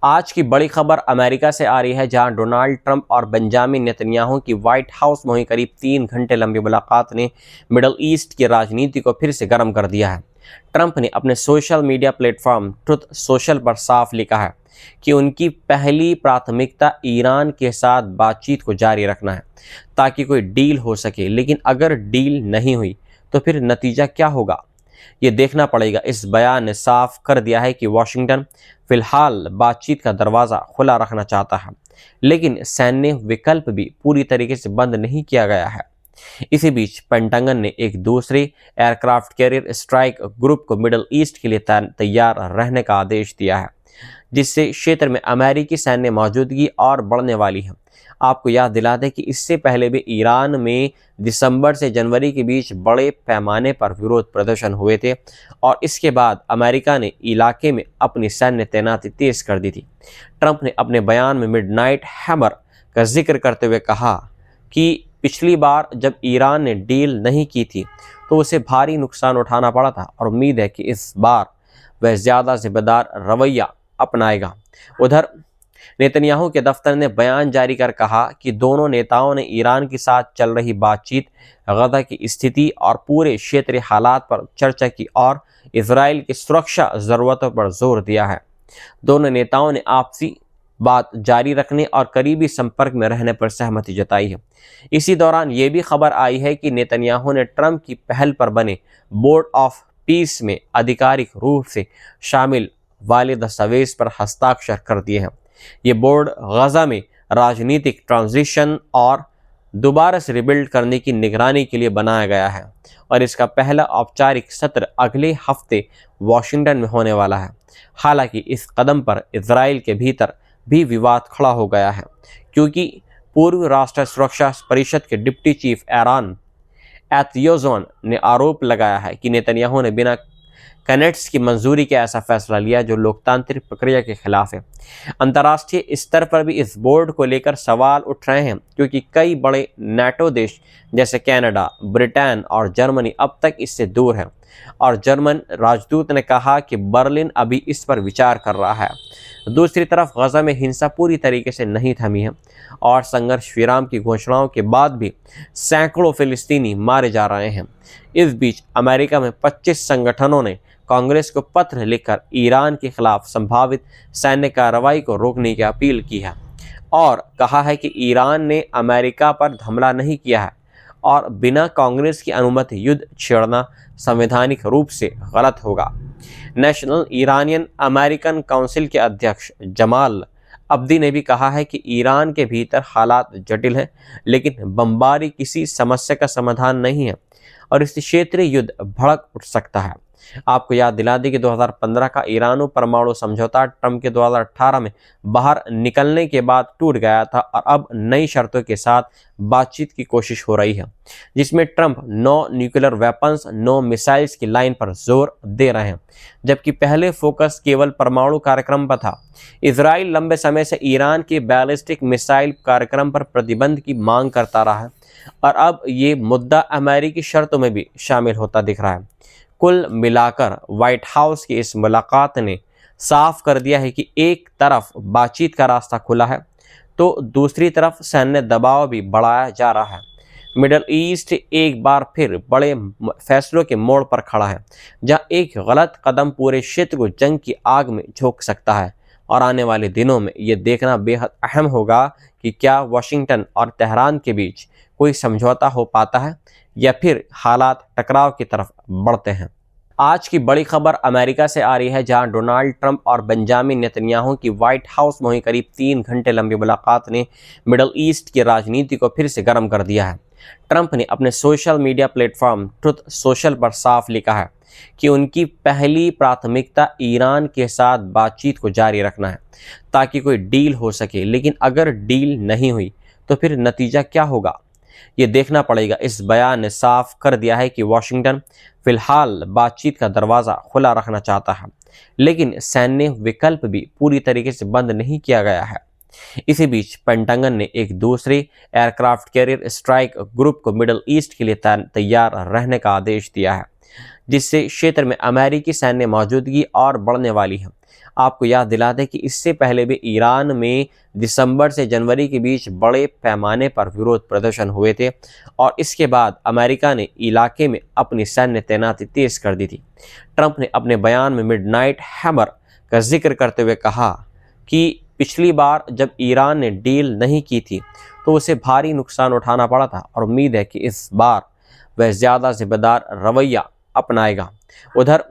आज की बड़ी खबर अमेरिका से आ रही है, जहां डोनाल्ड ट्रंप और बेंजामिन नेतन्याहू की व्हाइट हाउस में हुई करीब 3 घंटे लंबी मुलाकात ने मिडल ईस्ट की राजनीति को फिर से गर्म कर दिया है। ट्रंप ने अपने social media platform truth social पर साफ लिखा है कि उनकी पहली प्राथमिकता ईरान के साथ बातचीत को जारी रखना है ताकि कोई डील हो सके, लेकिन अगर डील नहीं हुई तो फिर नतीजा क्या होगा ये देखना पड़ेगा। इस बयान ने साफ कर दिया है कि वॉशिंगटन फिलहाल बातचीत का दरवाज़ा खुला रखना चाहता है, लेकिन सैन्य विकल्प भी पूरी तरीके से बंद नहीं किया गया है। इसी बीच पेंटागन ने एक दूसरे एयरक्राफ्ट कैरियर स्ट्राइक ग्रुप को मिडल ईस्ट के लिए तैयार रहने का आदेश दिया है, जिससे क्षेत्र में अमेरिकी सैन्य मौजूदगी और बढ़ने वाली है। आपको याद दिला दें कि इससे पहले भी ईरान में दिसंबर से जनवरी के बीच बड़े पैमाने पर विरोध प्रदर्शन हुए थे और इसके बाद अमेरिका ने इलाके में अपनी सैन्य तैनाती तेज कर दी थी। ट्रंप ने अपने बयान में मिडनाइट हैमर का जिक्र करते हुए कहा कि पिछली बार जब ईरान ने डील नहीं की थी तो उसे भारी नुकसान उठाना पड़ा था और उम्मीद है कि इस बार वह ज़्यादा जिम्मेदार रवैया अपनाएगा। उधर नेतन्याहू के दफ्तर ने बयान जारी कर कहा कि दोनों नेताओं ने ईरान के साथ चल रही बातचीत, गजा की स्थिति और पूरे क्षेत्रीय हालात पर चर्चा की और इसराइल की सुरक्षा ज़रूरतों पर जोर दिया है। दोनों नेताओं ने आपसी बात जारी रखने और करीबी संपर्क में रहने पर सहमति जताई है। इसी दौरान ये भी खबर आई है कि नेतन्याहू ने ट्रंप की पहल पर बने बोर्ड ऑफ पीस में आधिकारिक रूप से शामिल वाले दस्तावेज पर हस्ताक्षर कर दिए हैं। ये बोर्ड गजा में राजनीतिक ट्रांजिशन और दोबारा से रिबिल्ड करने की निगरानी के लिए बनाया गया है और इसका पहला औपचारिक सत्र अगले हफ्ते वॉशिंगटन में होने वाला है। हालांकि इस कदम पर इजराइल के भीतर भी विवाद खड़ा हो गया है, क्योंकि पूर्व राष्ट्रीय सुरक्षा परिषद के डिप्टी चीफ एरान एथियोजोन ने आरोप लगाया है कि नेतन्याहू ने बिना कनेट्स की मंजूरी के ऐसा फैसला लिया जो लोकतांत्रिक प्रक्रिया के खिलाफ है। अंतर्राष्ट्रीय स्तर पर भी इस बोर्ड को लेकर सवाल उठ रहे हैं, क्योंकि कई बड़े नाटो देश जैसे कनाडा, ब्रिटेन और जर्मनी अब तक इससे दूर है और जर्मन राजदूत ने कहा कि बर्लिन अभी इस पर विचार कर रहा है। दूसरी तरफ गजा में हिंसा पूरी तरीके से नहीं थमी है और संघर्ष विराम की घोषणाओं के बाद भी सैकड़ों फिलिस्तीनी मारे जा रहे हैं। इस बीच अमेरिका में 25 संगठनों ने कांग्रेस को पत्र लिखकर ईरान के खिलाफ संभावित सैन्य कार्रवाई को रोकने की अपील की है और कहा है कि ईरान ने अमेरिका पर हमला नहीं किया है और बिना कांग्रेस की अनुमति युद्ध छेड़ना संवैधानिक रूप से गलत होगा। नेशनल ईरानियन अमेरिकन काउंसिल के अध्यक्ष जमाल अब्दी ने भी कहा है कि ईरान के भीतर हालात जटिल हैं, लेकिन बमबारी किसी समस्या का समाधान नहीं है और इस क्षेत्रीय युद्ध भड़क उठ सकता है। आपको याद दिला दें कि 2015 का ईरानो परमाणु समझौता ट्रंप के 2018 में बाहर निकलने के बाद टूट गया था और अब नई शर्तों के साथ बातचीत की कोशिश हो रही है, जिसमें Trump no nuclear weapons, no missiles की लाइन पर जोर दे रहे हैं, जबकि पहले फोकस केवल परमाणु कार्यक्रम पर था। इसराइल लंबे समय से ईरान के बैलिस्टिक मिसाइल कार्यक्रम पर प्रतिबंध की मांग करता रहा है और अब ये मुद्दा अमेरिकी शर्तों में भी शामिल होता दिख रहा है। कुल मिलाकर व्हाइट हाउस की इस मुलाकात ने साफ कर दिया है कि एक तरफ बातचीत का रास्ता खुला है तो दूसरी तरफ सैन्य दबाव भी बढ़ाया जा रहा है। मिडल ईस्ट एक बार फिर बड़े फैसलों के मोड़ पर खड़ा है, जहां एक गलत कदम पूरे क्षेत्र को जंग की आग में झोंक सकता है और आने वाले दिनों में ये देखना बेहद अहम होगा कि क्या वाशिंगटन और तेहरान के बीच कोई समझौता हो पाता है या फिर हालात टकराव की तरफ बढ़ते हैं। आज की बड़ी खबर अमेरिका से आ रही है, जहां डोनाल्ड ट्रंप और बेंजामिन नेतन्याहू की व्हाइट हाउस में हुई करीब 3 घंटे लंबी मुलाकात ने मिडल ईस्ट की राजनीति को फिर से गर्म कर दिया है। ट्रंप ने अपने social media platform truth social पर साफ लिखा है कि उनकी पहली प्राथमिकता ईरान के साथ बातचीत को जारी रखना है ताकि कोई डील हो सके, लेकिन अगर डील नहीं हुई तो फिर नतीजा क्या होगा ये देखना पड़ेगा। इस बयान ने साफ कर दिया है कि वॉशिंगटन फिलहाल बातचीत का दरवाज़ा खुला रखना चाहता है, लेकिन सैन्य विकल्प भी पूरी तरीके से बंद नहीं किया गया है। इसी बीच पेंटागन ने एक दूसरे एयरक्राफ्ट कैरियर स्ट्राइक ग्रुप को मिडल ईस्ट के लिए तैयार रहने का आदेश दिया है, जिससे क्षेत्र में अमेरिकी सैन्य मौजूदगी और बढ़ने वाली है। आपको याद दिला दें कि इससे पहले भी ईरान में दिसंबर से जनवरी के बीच बड़े पैमाने पर विरोध प्रदर्शन हुए थे और इसके बाद अमेरिका ने इलाके में अपनी सैन्य तैनाती तेज कर दी थी। ट्रंप ने अपने बयान में मिडनाइट हैमर का जिक्र करते हुए कहा कि पिछली बार जब ईरान ने डील नहीं की थी तो उसे भारी नुकसान उठाना पड़ा था और उम्मीद है कि इस बार वह ज़्यादा जिम्मेदार रवैया अपनाएगा। उधर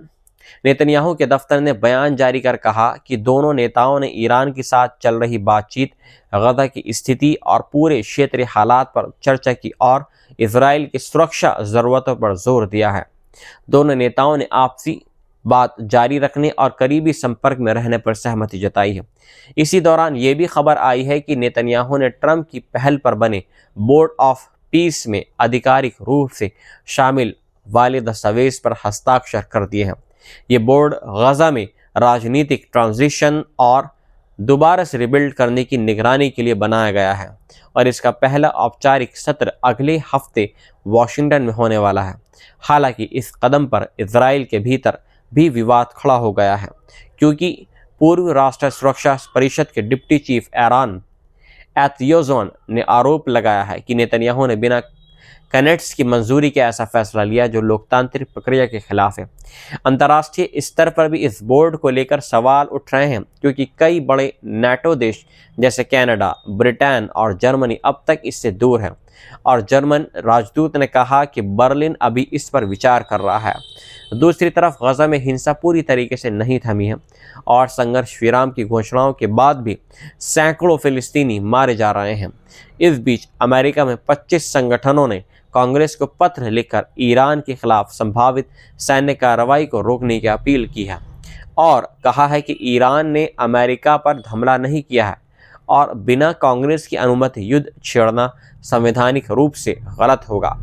नेतन्याहू के दफ्तर ने बयान जारी कर कहा कि दोनों नेताओं ने ईरान के साथ चल रही बातचीत, गजा की स्थिति और पूरे क्षेत्रीय हालात पर चर्चा की और इजराइल की सुरक्षा ज़रूरतों पर जोर दिया है। दोनों नेताओं ने आपसी बात जारी रखने और करीबी संपर्क में रहने पर सहमति जताई है। इसी दौरान ये भी खबर आई है कि नेतन्याहू ने ट्रंप की पहल पर बने बोर्ड ऑफ पीस में आधिकारिक रूप से शामिल वाले दस्तावेज पर हस्ताक्षर कर दिए हैं। ये बोर्ड गजा में राजनीतिक ट्रांजिशन और दोबारा से रिबिल्ड करने की निगरानी के लिए बनाया गया है और इसका पहला औपचारिक सत्र अगले हफ्ते वॉशिंगटन में होने वाला है। हालांकि इस कदम पर इजराइल के भीतर भी विवाद खड़ा हो गया है, क्योंकि पूर्व राष्ट्रीय सुरक्षा परिषद के डिप्टी चीफ एरान एथियोजोन ने आरोप लगाया है कि नेतन्याहू ने बिना कनेट्स की मंजूरी के ऐसा फैसला लिया जो लोकतांत्रिक प्रक्रिया के खिलाफ है। अंतर्राष्ट्रीय स्तर पर भी इस बोर्ड को लेकर सवाल उठ रहे हैं, क्योंकि कई बड़े नाटो देश जैसे कनाडा, ब्रिटेन और जर्मनी अब तक इससे दूर है और जर्मन राजदूत ने कहा कि बर्लिन अभी इस पर विचार कर रहा है। दूसरी तरफ गजा में हिंसा पूरी तरीके से नहीं थमी है और संघर्ष विराम की घोषणाओं के बाद भी सैकड़ों फिलिस्तीनी मारे जा रहे हैं। इस बीच अमेरिका में 25 संगठनों ने कांग्रेस को पत्र लिखकर ईरान के खिलाफ संभावित सैन्य कार्रवाई को रोकने की अपील की है और कहा है कि ईरान ने अमेरिका पर हमला नहीं किया है और बिना कांग्रेस की अनुमति युद्ध छेड़ना संवैधानिक रूप से गलत होगा।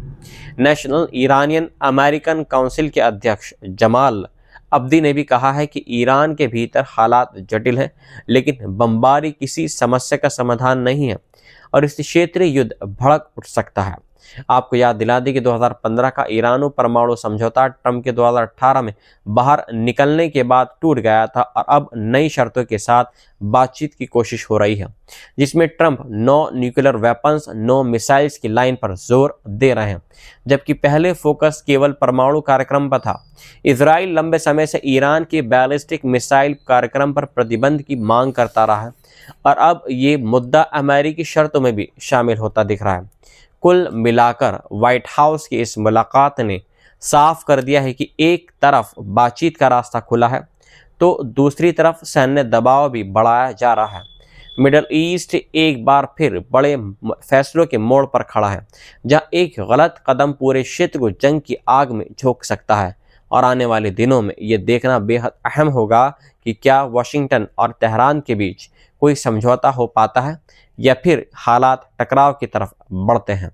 नेशनल ईरानियन अमेरिकन काउंसिल के अध्यक्ष जमाल अब्दी ने भी कहा है कि ईरान के भीतर हालात जटिल हैं, लेकिन बमबारी किसी समस्या का समाधान नहीं है और इस क्षेत्रीय युद्ध भड़क उठ सकता है। आपको याद दिला दें कि 2015 का ईरानो परमाणु समझौता ट्रंप के 2018 में बाहर निकलने के बाद टूट गया था और अब नई शर्तों के साथ बातचीत की कोशिश हो रही है, जिसमें Trump no nuclear weapons, no missiles की लाइन पर जोर दे रहे हैं, जबकि पहले फोकस केवल परमाणु कार्यक्रम पर था। इजराइल लंबे समय से ईरान के बैलिस्टिक मिसाइल कार्यक्रम पर प्रतिबंध की मांग करता रहा है और अब ये मुद्दा अमेरिकी शर्तों में भी शामिल होता दिख रहा है। कुल मिलाकर व्हाइट हाउस की इस मुलाकात ने साफ कर दिया है कि एक तरफ बातचीत का रास्ता खुला है तो दूसरी तरफ सैन्य दबाव भी बढ़ाया जा रहा है। मिडल ईस्ट एक बार फिर बड़े फैसलों के मोड़ पर खड़ा है, जहां एक गलत कदम पूरे क्षेत्र को जंग की आग में झोंक सकता है और आने वाले दिनों में ये देखना बेहद अहम होगा कि क्या वाशिंगटन और तेहरान के बीच कोई समझौता हो पाता है या फिर हालात टकराव की तरफ बढ़ते हैं।